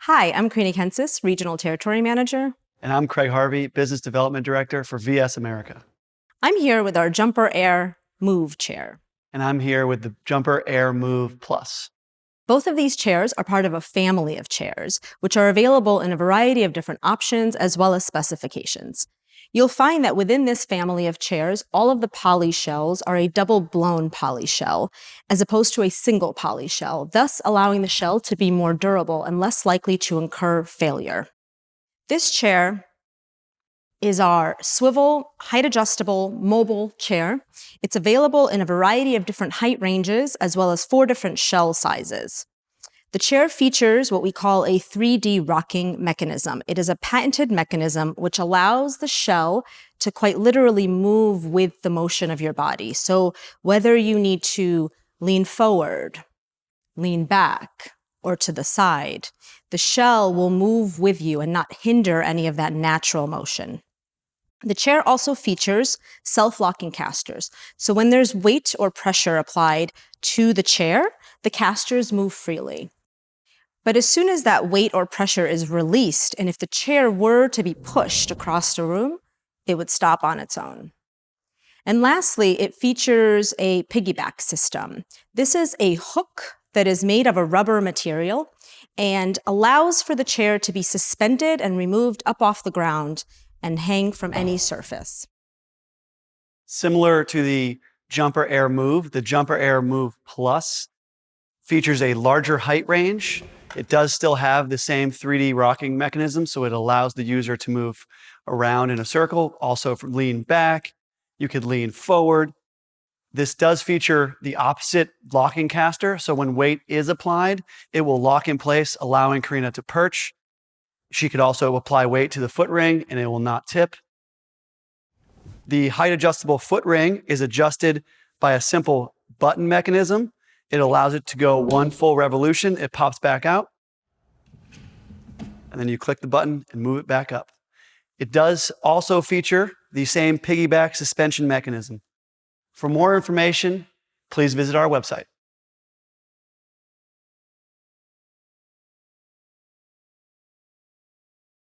Hi, I'm Karina Kensis, Regional Territory Manager. And I'm Craig Harvey, Business Development Director for VS America. I'm here with our Jumper Air Move chair. And I'm here with the Jumper Air Move Plus. Both of these chairs are part of a family of chairs, which are available in a variety of different options as well as specifications. You'll find that within this family of chairs, all of the poly shells are a double-blown poly shell, as opposed to a single poly shell, thus allowing the shell to be more durable and less likely to incur failure. This chair is our swivel, height-adjustable, mobile chair. It's available in a variety of different height ranges, as well as 4 different shell sizes. The chair features what we call a 3D rocking mechanism. It is a patented mechanism which allows the shell to quite literally move with the motion of your body. So whether you need to lean forward, lean back, or to the side, the shell will move with you and not hinder any of that natural motion. The chair also features self-locking casters. So when there's weight or pressure applied to the chair, the casters move freely. But as soon as that weight or pressure is released, and if the chair were to be pushed across the room, it would stop on its own. And lastly, it features a piggyback system. This is a hook that is made of a rubber material and allows for the chair to be suspended and removed up off the ground and hang from any surface. Similar to the Jumper Air Move, the Jumper Air Move Plus features a larger height range. It does still have the same 3D rocking mechanism, so it allows the user to move around in a circle. Also, from lean back, you could lean forward. This does feature the opposite locking caster, so when weight is applied, it will lock in place, allowing Karina to perch. She could also apply weight to the foot ring, and it will not tip. The height-adjustable foot ring is adjusted by a simple button mechanism. It allows it to go 1 full revolution. It pops back out. And then you click the button and move it back up. It does also feature the same piggyback suspension mechanism. For more information, please visit our website.